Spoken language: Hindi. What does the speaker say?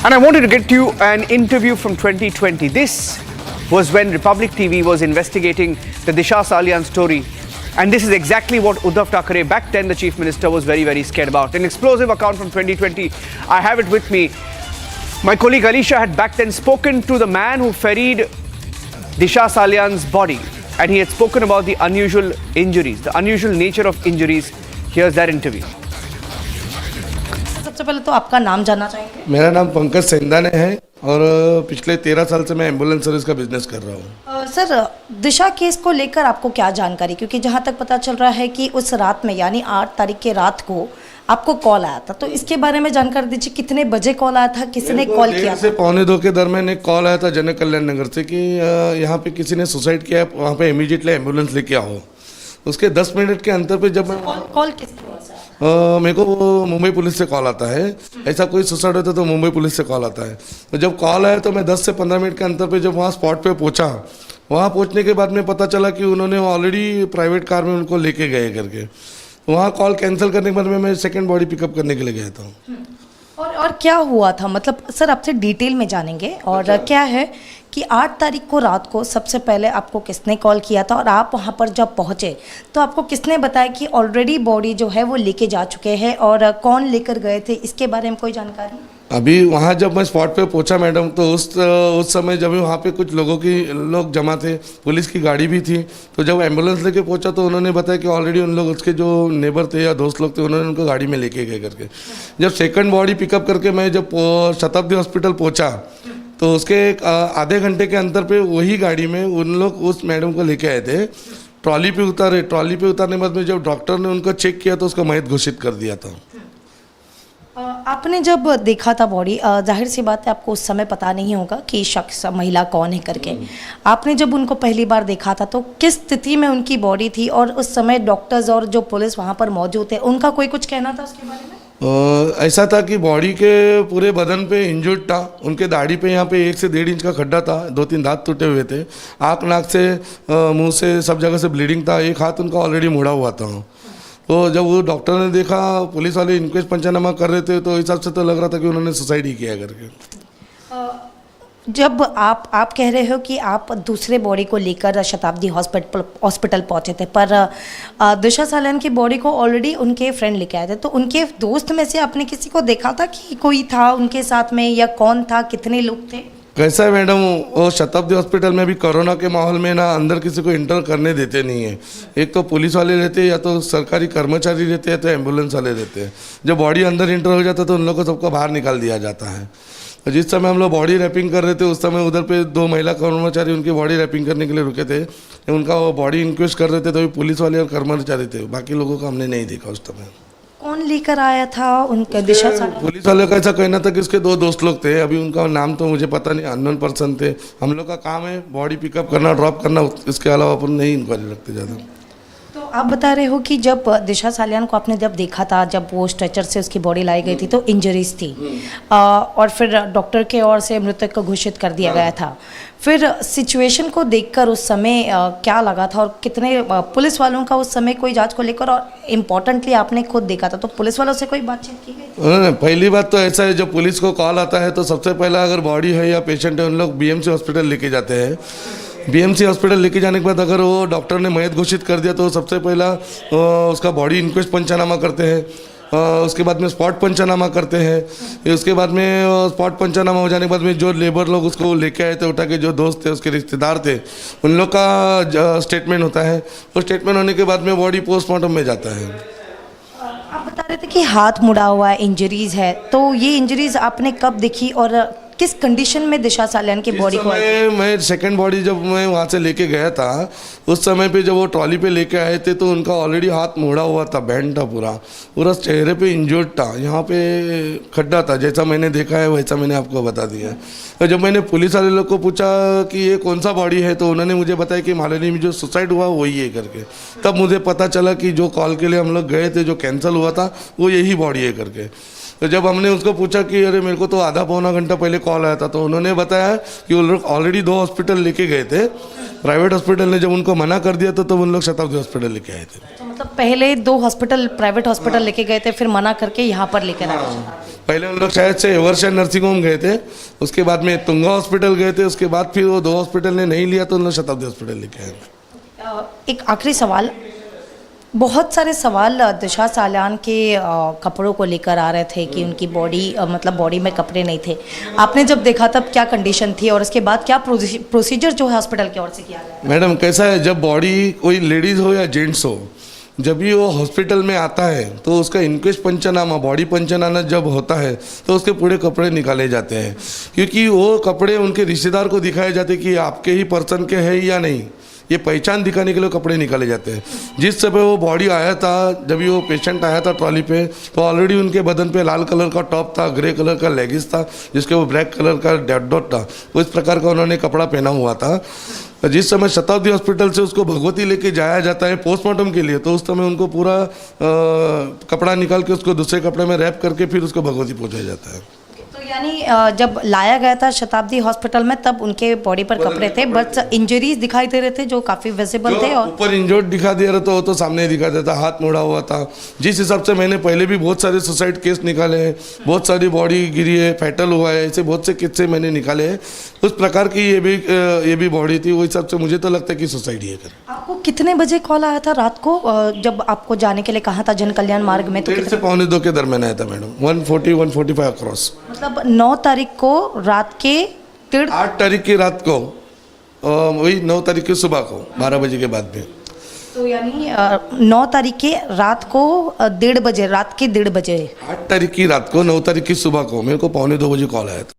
And I wanted to get to you an interview from 2020. This was when Republic TV was investigating the Disha Salian story. And this is exactly what Uddhav Thackeray, back then the Chief Minister, was very, very scared about. An explosive account from 2020. I have it with me. My colleague Alisha had back then spoken to the man who ferried Disha Salian's body. And he had spoken about the unusual injuries, the unusual nature of injuries. Here's that interview. सबसे पहले तो आपका नाम जानना चाहेंगे। मेरा नाम पंकज सेंदाने है और पिछले 13 साल से मैं एम्बुलेंस सर्विस का बिजनेस कर रहा हूँ। सर, दिशा केस को लेकर आपको क्या जानकारी, क्योंकि जहाँ तक पता चल रहा है कि उस रात में यानी 8 तारीख के रात को आपको कॉल आया था, तो इसके बारे में जानकारी दीजिए। कितने बजे कॉल आया था, किसने कॉल किया? से 1:45 के दरमियान एक कॉल आया था जनक कल्याण नगर से कि यहाँ पे किसी ने सुसाइड किया, वहाँ पे इमीडिएटली एम्बुलेंस लेके आओ। उसके 10 मिनट के अंतर पे जब मैं कॉल किसने हुआ सर? मेरे को मुंबई पुलिस से कॉल आता है। ऐसा कोई सुसाइड होता तो मुंबई पुलिस से कॉल आता है। तो जब कॉल आया तो मैं 10 से 15 मिनट के अंतर पे जब वहाँ स्पॉट पे पहुँचा, वहाँ पहुँचने के बाद में पता चला कि उन्होंने ऑलरेडी प्राइवेट कार में उनको लेके गए करके। वहाँ कॉल कैंसिल करने के बाद में मैं सेकंड बॉडी पिकअप करने के लिए गया था। और क्या हुआ था, मतलब सर आपसे डिटेल में जानेंगे। और क्या है कि 8 तारीख को रात को सबसे पहले आपको किसने कॉल किया था और आप वहाँ पर जब पहुँचे तो आपको किसने बताया कि ऑलरेडी बॉडी जो है वो लेके जा चुके हैं, और कौन लेकर गए थे, इसके बारे में कोई जानकारी? अभी वहाँ जब मैं स्पॉट पे पहुँचा मैडम, तो उस समय जब वहाँ पे कुछ लोग जमा थे, पुलिस की गाड़ी भी थी। तो जब एम्बुलेंस लेके पहुँचा तो उन्होंने बताया कि ऑलरेडी उन लोग उसके जो नेबर थे या दोस्त लोग थे, उन्होंने उनको गाड़ी में लेके गए करके। जब सेकंड बॉडी पिकअप करके मैं जब शताब्दी हॉस्पिटल पहुँचा तो उसके आधे घंटे के अंतर पे वही गाड़ी में उन लोग उस मैडम को लेके आए थे। ट्रॉली पे उतारे, ट्रॉली पे उतारने के बाद में जब डॉक्टर ने उनको चेक किया तो उसको मृत घोषित कर दिया था। आपने जब देखा था बॉडी, जाहिर सी बात है आपको उस समय पता नहीं होगा कि शख्स महिला कौन है करके। आपने जब उनको पहली बार देखा था तो किस स्थिति में उनकी बॉडी थी, और उस समय डॉक्टर्स और जो पुलिस वहाँ पर मौजूद थे उनका कोई कुछ कहना था उसके बारे में? ऐसा था कि बॉडी के पूरे बदन पे इंजर्ड था। उनके दाढ़ी पे यहाँ पे 1 से 1.5 इंच का खड्डा था, 2-3 दांत टूटे हुए थे, आँख नाक से मुंह से सब जगह से ब्लीडिंग था, एक हाथ उनका ऑलरेडी मुड़ा हुआ था। तो जब वो डॉक्टर ने देखा, पुलिस वाले इंक्वेस्ट पंचनामा कर रहे थे, तो हिसाब से तो लग रहा था कि उन्होंने सुसाइड ही किया करके। जब आप कह रहे हो कि आप दूसरे बॉडी को लेकर शताब्दी हॉस्पिटल पहुंचे थे, पर दिशा सालियान की बॉडी को ऑलरेडी उनके फ्रेंड लेके आए थे, तो उनके दोस्त में से आपने किसी को देखा था कि कोई था उनके साथ में, या कौन था, कितने लोग थे? कैसा है मैडम, वो शताब्दी हॉस्पिटल में भी कोरोना के माहौल में ना अंदर किसी को इंटर करने देते नहीं है। एक तो पुलिस वाले रहते हैं, या तो सरकारी कर्मचारी रहते हैं, या तो एम्बुलेंस वाले रहते हैं। जब बॉडी अंदर इंटर हो जाता है तो उन लोगों को सबको बाहर निकाल दिया जाता है। जिस समय हम लोग बॉडी रैपिंग कर रहे थे उस समय उधर पे 2 महिला कर्मचारी उनकी बॉडी रैपिंग करने के लिए रुके थे। उनका वो बॉडी इंक्वेस्ट कर रहे थे तो पुलिस वाले और कर्मचारी थे, बाकी लोगों को हमने नहीं देखा उस समय। कौन लेकर आया था उनके दिशा सालियान? पुलिस वाले का ऐसा कहना था कि उसके 2 दोस्त लोग थे, अभी उनका नाम तो मुझे पता नहीं, अननोन पर्सन थे। हम लोग का काम है बॉडी पिकअप करना, ड्रॉप करना, इसके अलावा अपन नहीं इंक्वायरी रखते ज़्यादा। तो आप बता रहे हो कि जब दिशा सालियान को आपने जब देखा था, जब वो स्ट्रेचर से उसकी बॉडी लाई गई थी तो इंजरीज थी, और फिर डॉक्टर के ओर से मृतक को घोषित कर दिया गया था। फिर सिचुएशन को देखकर उस समय क्या लगा था, और कितने पुलिस वालों का उस समय कोई जांच को लेकर, और इम्पोर्टेंटली आपने खुद देखा था, तो पुलिस वालों से कोई बातचीत की गई? पहली बात तो ऐसा है, जब पुलिस को कॉल आता है तो सबसे पहला अगर बॉडी है या पेशेंट है, उन लोग BMC हॉस्पिटल लेके जाते हैं। BMC हॉस्पिटल लेके जाने के बाद अगर वो डॉक्टर ने मृत घोषित कर दिया तो सबसे पहला उसका बॉडी इंक्वेस्ट पंचनामा करते हैं। उसके बाद में स्पॉट पंचनामा करते हैं। उसके बाद में स्पॉट पंचनामा हो जाने के बाद में जो लेबर लोग उसको लेके आए थे उठा के, जो दोस्त थे, उसके रिश्तेदार थे, उन लोग का स्टेटमेंट होता है। वो स्टेटमेंट होने के बाद में बॉडी पोस्टमार्टम में जाता है। आप बता रहे थे कि हाथ मुड़ा हुआ है, इंजरीज है, तो ये इंजरीज आपने कब देखी और किस कंडीशन में दिशा सालियान की बॉडी को? मैं सेकंड बॉडी जब मैं वहाँ से लेके गया था उस समय पे जब वो ट्रॉली पे लेके आए थे तो उनका ऑलरेडी हाथ मुड़ा हुआ था, बैंड था, पूरा चेहरे पे इंजर्ड था, यहाँ पे खड्डा था। जैसा मैंने देखा है वैसा मैंने आपको बता दिया। तो जब मैंने पुलिस वाले लोग को पूछा कि ये कौन सा बॉडी है, तो उन्होंने मुझे बताया कि मालिनी में जो सुसाइड हुआ वही है करके। तब मुझे पता चला कि जो कॉल के लिए हम लोग गए थे, जो कैंसिल हुआ था, वो यही बॉडी है करके। तो जब हमने उसको पूछा कि अरे मेरे को तो आधा पौना घंटा पहले कॉल आया था, तो उन्होंने बताया कि वो लोग ऑलरेडी 2 हॉस्पिटल लेके गए थे। प्राइवेट हॉस्पिटल ने जब उनको मना कर दिया तो उन लोग शताब्दी हॉस्पिटल लेके आए थे। तो मतलब पहले 2 हॉस्पिटल, प्राइवेट हॉस्पिटल लेके गए थे, फिर मना करके यहाँ पर लेकर आए। पहले उन लोग शायद से एवर्शन नर्सिंग होम गए थे, उसके बाद में तुंगा हॉस्पिटल गए थे, उसके बाद फिर वो 2 हॉस्पिटल ने नहीं लिया तो उन लोग शताब्दी हॉस्पिटल लेके आए। एक आखिरी सवाल, बहुत सारे सवाल दिशा सालियान के कपड़ों को लेकर आ रहे थे कि उनकी बॉडी मतलब बॉडी में कपड़े नहीं थे। आपने जब देखा तब क्या कंडीशन थी और उसके बाद क्या प्रोसीजर जो है हॉस्पिटल की ओर से किया गया? मैडम कैसा है, जब बॉडी कोई लेडीज़ हो या जेंट्स हो, जब भी वो हॉस्पिटल में आता है तो उसका इनक्वेस्ट पंचनामा, बॉडी पंचनामा जब होता है तो उसके पूरे कपड़े निकाले जाते हैं, क्योंकि वो कपड़े उनके रिश्तेदार को दिखाए जाते कि आपके ही पर्सन के हैं या नहीं, ये पहचान दिखाने के लिए कपड़े निकाले जाते हैं। जिस समय वो बॉडी आया था, जब भी वो पेशेंट आया था ट्रॉली पे, तो ऑलरेडी उनके बदन पे लाल कलर का टॉप था, ग्रे कलर का लेगिंस था, जिसके वो ब्लैक कलर का डॉट डॉट था, उस प्रकार का उन्होंने कपड़ा पहना हुआ था। जिस समय शताब्दी हॉस्पिटल से उसको भगवती लेके जाया जाता है पोस्टमार्टम के लिए, तो उस समय उनको पूरा कपड़ा निकाल के उसको दूसरे कपड़े में रैप करके फिर उसको भगवती पहुँचाया जाता है। तो यानी जब लाया गया था शताब्दी हॉस्पिटल में तब उनके बॉडी पर कपड़े थे, बट इंजरीज दिखाई दे रहे थे जो काफ़ी विजिबल थे। और ऊपर इंजर्ड दिखा दे रहा था, वो तो सामने दिखा देता, हाथ मुड़ा हुआ था। जिस हिसाब से मैंने पहले भी बहुत सारे सुसाइड केस निकाले हैं, बहुत सारी बॉडी गिरी है, फैटल हुआ है, ऐसे बहुत से किस्से मैंने निकाले हैं, उस प्रकार की ये भी बॉडी थी। वो हिसाब से मुझे तो लगता है कि सुसाइड ही है। आपको कितने बजे कॉल आया था रात को जब आपको जाने के लिए कहा था जन कल्याण मार्ग में? तो 1:30 से 1:45 के दरमियान आया था मैडम, 1:40-1:45 अक्रॉस। मतलब 9 तारीख को रात के 8 तारीख की रात को, वही 9 तारीख की सुबह को 12 बजे के बाद में। तो यानी 9 तारीख के रात को 1:30 बजे, रात के 1:30 बजे। 8 तारीख की रात को 9 तारीख की सुबह को मेरे को 1:45 बजे कॉल आया था।